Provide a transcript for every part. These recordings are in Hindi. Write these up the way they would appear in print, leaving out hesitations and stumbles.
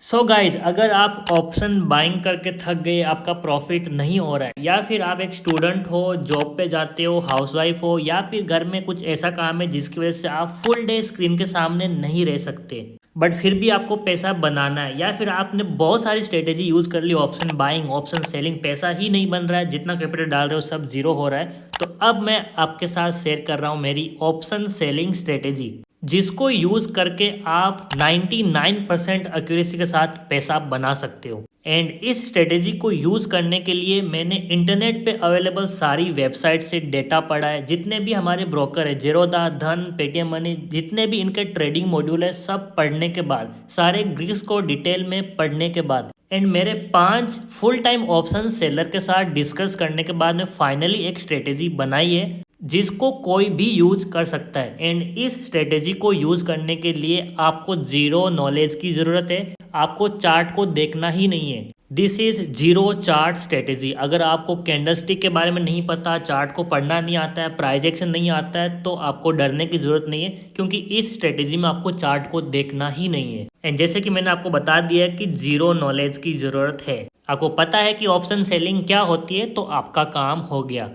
सो गाइज, अगर आप ऑप्शन बाइंग करके थक गए, आपका प्रॉफिट नहीं हो रहा है, या फिर आप एक स्टूडेंट हो, जॉब पे जाते हो, हाउसवाइफ हो, या फिर घर में कुछ ऐसा काम है जिसकी वजह से आप फुल डे स्क्रीन के सामने नहीं रह सकते, बट फिर भी आपको पैसा बनाना है, या फिर आपने बहुत सारी स्ट्रेटेजी यूज़ कर ली, ऑप्शन बाइंग, ऑप्शन सेलिंग, पैसा ही नहीं बन रहा है, जितना कैपिटल डाल रहे हो सब जीरो हो रहा है, तो अब मैं आपके साथ शेयर कर रहा हूँ मेरी ऑप्शन सेलिंग स्ट्रेटेजी, जिसको यूज करके आप 99% एक्यूरेसी के साथ पैसा बना सकते हो। एंड इस स्ट्रेटेजी को यूज करने के लिए मैंने इंटरनेट पे अवेलेबल सारी वेबसाइट से डेटा पढ़ा है, जितने भी हमारे ब्रोकर है, जेरोदा, धन, पेटीएम मनी, जितने भी इनके ट्रेडिंग मॉड्यूल है, सब पढ़ने के बाद, सारे ग्रिक्स को डिटेल में पढ़ने के बाद, एंड मेरे 5 फुल टाइम ऑप्शन सेलर के साथ डिस्कस करने के बाद में फाइनली एक स्ट्रेटेजी बनाई है जिसको कोई भी यूज कर सकता है। एंड इस स्ट्रेटेजी को यूज करने के लिए आपको जीरो नॉलेज की जरूरत है, आपको चार्ट को देखना ही नहीं है। This is zero chart strategy. अगर आपको कैंडलस्टिक के बारे में नहीं पता, चार्ट को पढ़ना नहीं आता है, प्राइस एक्शन नहीं आता है, तो आपको डरने की जरूरत नहीं है, क्योंकि इस स्ट्रेटेजी में आपको चार्ट को देखना ही नहीं है। एंड जैसे कि मैंने आपको बता दिया है कि जीरो नॉलेज की जरूरत है, आपको पता है कि ऑप्शन सेलिंग क्या होती है, तो आपका काम हो गया।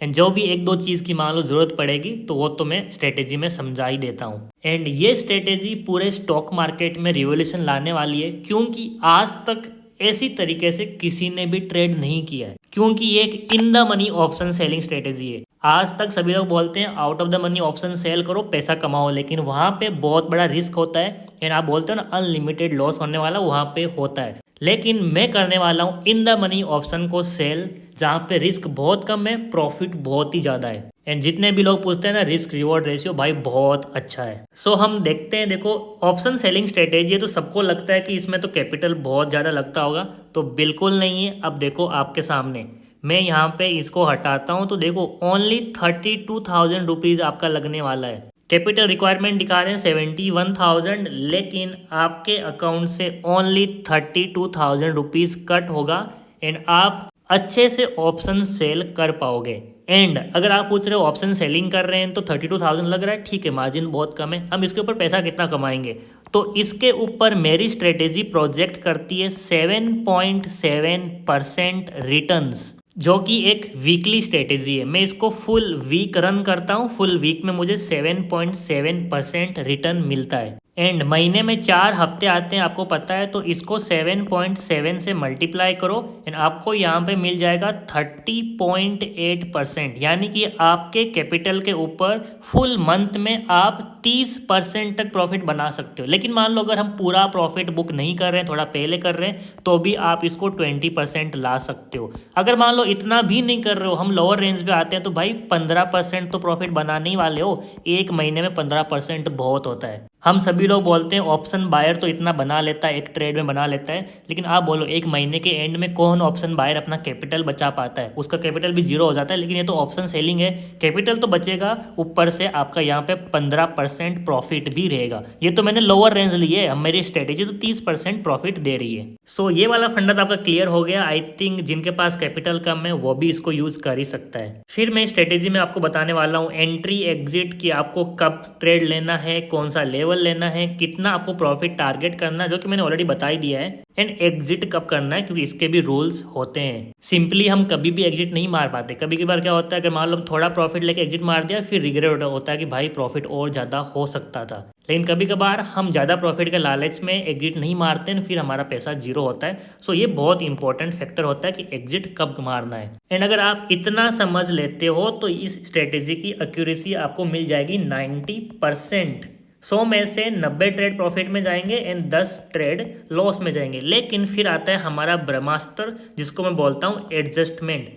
एंड जो भी एक दो चीज़ की मान लो ज़रूरत पड़ेगी तो वो तो मैं स्ट्रेटेजी में समझा ही देता हूँ। एंड ये स्ट्रेटेजी पूरे स्टॉक मार्केट में रिवोल्यूशन लाने वाली है, क्योंकि आज तक ऐसी तरीके से किसी ने भी ट्रेड नहीं किया है, क्योंकि ये एक in the money option selling strategy है। आज तक सभी लोग बोलते हैं out of the money option sell करो, पैसा कमाओ, लेकिन वहाँ पे बहुत बड़ा रिस्क होता है। एंड आप बोलते हो ना अनलिमिटेड लॉस होने वाला, वहाँ पे होता है। लेकिन मैं करने वाला हूँ इन द मनी ऑप्शन को सेल, जहाँ पे रिस्क बहुत कम है, प्रॉफिट बहुत ही ज़्यादा है। एंड जितने भी लोग पूछते हैं ना, रिस्क रिवॉर्ड रेशियो भाई बहुत अच्छा है। सो हम देखते हैं। देखो, ऑप्शन सेलिंग स्ट्रेटेजी है तो सबको लगता है कि इसमें तो कैपिटल बहुत ज़्यादा लगता होगा, तो बिल्कुल नहीं है। अब देखो आपके सामने, मैं यहाँ पे इसको हटाता हूँ तो देखो ओनली 32,000 रुपीज़ आपका लगने वाला है। कैपिटल रिक्वायरमेंट दिखा रहे हैं 71,000, लेकिन आपके अकाउंट से ओनली 32,000 रुपीज़ कट होगा एंड आप अच्छे से ऑप्शन सेल कर पाओगे। एंड अगर आप पूछ रहे हो ऑप्शन सेलिंग कर रहे हैं तो 32,000 लग रहा है, ठीक है, मार्जिन बहुत कम है, हम इसके ऊपर पैसा कितना कमाएंगे, तो इसके ऊपर मेरी स्ट्रेटेजी प्रोजेक्ट करती है 7.7% रिटर्न्स, जो कि एक वीकली स्ट्रेटेजी है। मैं इसको फुल वीक रन करता हूँ, फुल वीक में मुझे 7.7% रिटर्न मिलता है। एंड महीने में 4 हफ्ते आते हैं, आपको पता है, तो इसको 7.7 से मल्टीप्लाई करो एंड आपको यहाँ पे मिल जाएगा 30.8%, यानी कि आपके कैपिटल के ऊपर फुल मंथ में आप 30% तक प्रॉफिट बना सकते हो। लेकिन मान लो अगर हम पूरा प्रॉफिट बुक नहीं कर रहे हैं, थोड़ा पहले कर रहे हैं, तो भी आप इसको 20% ला सकते हो। अगर मान लो इतना भी नहीं कर रहे हो, हम लोअर रेंज पे आते हैं, तो भाई 15% तो प्रॉफिट बनाने ही वाले हो। एक महीने में 15% बहुत होता है। हम सभी लोग बोलते हैं ऑप्शन बायर तो इतना बना लेता है, एक ट्रेड में बना लेता है, लेकिन आप बोलो एक महीने के एंड में कौन ऑप्शन बायर अपना कैपिटल बचा पाता है? उसका कैपिटल भी जीरो हो जाता है। लेकिन ये तो ऑप्शन सेलिंग है, कैपिटल तो बचेगा, ऊपर से आपका यहाँ पे 15% प्रॉफिट भी रहेगा। ये तो मैंने लोअर रेंज ली है, अब मेरी स्ट्रेटेजी तो 30% प्रॉफिट दे रही है। सो ये वाला फंडा तो आपका क्लियर हो गया। आई थिंक जिनके पास कैपिटल कम है वो भी इसको यूज कर ही सकता है। फिर मैं स्ट्रेटेजी में आपको बताने वाला हूँ एंट्री एग्जिट की, आपको कब ट्रेड लेना है, कौन सा लेवल लेना है, कितना आपको प्रॉफिट टारगेट करना है, जो कि मैंने ऑलरेडी बता ही दिया है। एंड एग्जिट कब करना है, क्योंकि इसके भी रूल्स होते हैं। सिंपली हम कभी भी एग्जिट नहीं मार पाते। कभी कभार क्या होता है कि मान लो हम थोड़ा प्रॉफिट लेके एग्जिट मार दिया, फिर रिग्रेट होता है कि भाई प्रॉफिट और ज़्यादा हो सकता था। लेकिन कभी कभार हम ज़्यादा प्रॉफिट के लालच में एग्जिट नहीं मारते हैं, फिर हमारा पैसा जीरो होता है। सो ये बहुत इंपॉर्टेंट फैक्टर होता है कि एग्जिट कब मारना है। एंड अगर आप इतना समझ लेते हो तो इस स्ट्रेटेजी की एक्यूरेसी आपको मिल जाएगी 90%। 100 में से 90 ट्रेड प्रॉफिट में जाएंगे एंड 10 ट्रेड लॉस में जाएंगे। लेकिन फिर आता है हमारा ब्रह्मास्त्र, जिसको मैं बोलता हूँ एडजस्टमेंट।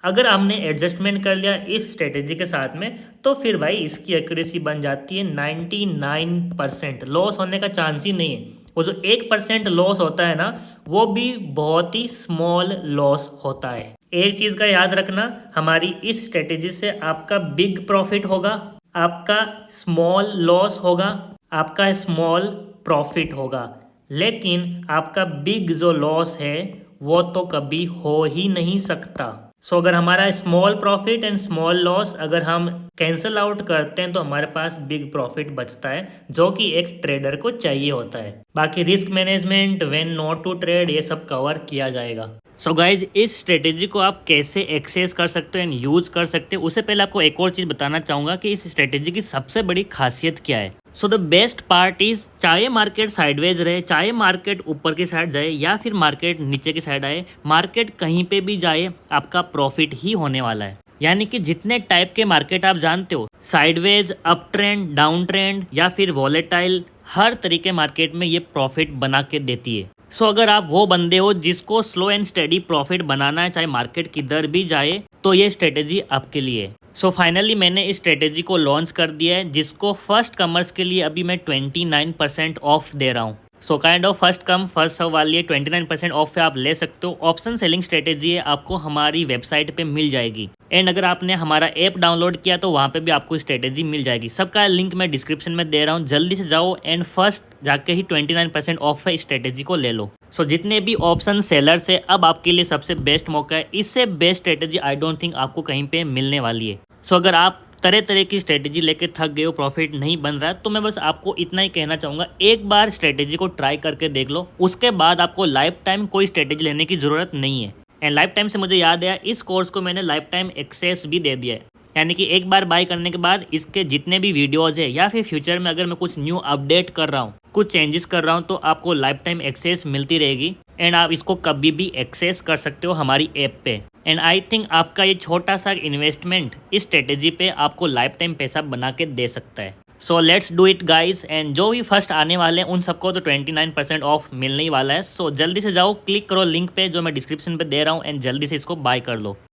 अगर हमने एडजस्टमेंट कर लिया इस स्ट्रेटेजी के साथ में, तो फिर भाई इसकी एक्यूरेसी बन जाती है 99%। लॉस होने का चांस ही नहीं है। वो जो 1% लॉस होता है ना, वो भी बहुत ही स्मॉल लॉस होता है। एक चीज़ का याद रखना, हमारी इस स्ट्रेटेजी से आपका बिग प्रॉफिट होगा, आपका स्मॉल लॉस होगा, आपका स्मॉल प्रॉफिट होगा, लेकिन आपका बिग जो लॉस है वो तो कभी हो ही नहीं सकता। सो अगर हमारा small profit and small loss अगर हम कैंसिल आउट करते हैं तो हमारे पास बिग प्रॉफिट बचता है, जो कि एक ट्रेडर को चाहिए होता है। बाकी risk management, when not to trade, ये सब कवर किया जाएगा। सो गाइज, इस स्ट्रेटेजी को आप कैसे एक्सेस कर सकते हो एंड यूज कर सकते हो, उससे पहले आपको एक और चीज़ बताना चाहूँगा कि इस स्ट्रेटेजी की सबसे बड़ी खासियत क्या है। So the best part is, चाहे मार्केट साइडवेज रहे, चाहे मार्केट ऊपर की साइड जाए या फिर मार्केट नीचे की साइड आए, मार्केट कहीं पे भी जाए आपका प्रॉफिट ही होने वाला है। यानी कि जितने टाइप के मार्केट आप जानते हो, sideways, up trend, down trend या फिर वॉलेटाइल, हर तरीके मार्केट में ये प्रॉफिट बना के देती है। सो अगर आप वो बंदे हो जिसको स्लो एंड स्टेडी प्रॉफिट बनाना है, चाहे मार्केट किधर भी जाए, तो ये स्ट्रेटेजी आपके लिए है। सो फाइनली मैंने इस स्ट्रेटेजी को लॉन्च कर दिया है, जिसको फर्स्ट कमर्स के लिए अभी मैं 29% ऑफ दे रहा हूँ। So kind of first come first serve वाली 29% ऑफ पे आप ले सकते हो। ऑप्शन सेलिंग स्ट्रेटेजी है, आपको हमारी वेबसाइट पे मिल जाएगी। एंड अगर आपने हमारा ऐप डाउनलोड किया तो वहाँ पे भी आपको स्ट्रेटेजी मिल जाएगी। सबका लिंक मैं डिस्क्रिप्शन में दे रहा हूँ, जल्दी से जाओ एंड फर्स्ट जाके ही 29% ऑफ है स्ट्रेटेजी को ले लो। सो जितने भी ऑप्शन सेलर्स है, अब आपके लिए सबसे बेस्ट मौका है। इससे best strategy I don't think आपको कहीं पे मिलने वाली है। सो अगर आप तरह तरह की स्ट्रेटेजी लेके थक गए हो, प्रॉफिट नहीं बन रहा है, तो मैं बस आपको इतना ही कहना चाहूँगा, एक बार स्ट्रेटेजी को ट्राई करके देख लो। उसके बाद आपको लाइफ टाइम कोई स्ट्रेटेजी लेने की ज़रूरत नहीं है। एंड लाइफ टाइम से मुझे याद आया, इस कोर्स को मैंने लाइफ टाइम एक्सेस भी दे दिया है। यानी कि एक बार बाय करने के बाद इसके जितने भी वीडियोज़ है या फिर फ्यूचर में अगर मैं कुछ न्यू अपडेट कर रहा हूँ, कुछ चेंजेस कर रहा हूँ, तो आपको लाइफ टाइम एक्सेस मिलती रहेगी। एंड आप इसको कभी भी एक्सेस कर सकते हो हमारी ऐप पे। एंड आई थिंक आपका ये छोटा सा इन्वेस्टमेंट इस स्ट्रेटेजी पे आपको लाइफ टाइम पैसा बना के दे सकता है। So let's do it guys. And जो भी फर्स्ट आने वाले हैं उन सबको तो 29% ऑफ मिलने ही वाला है। सो जल्दी से जाओ, क्लिक करो लिंक पे जो मैं डिस्क्रिप्शन पे दे रहा हूँ एंड जल्दी से इसको बाय कर लो।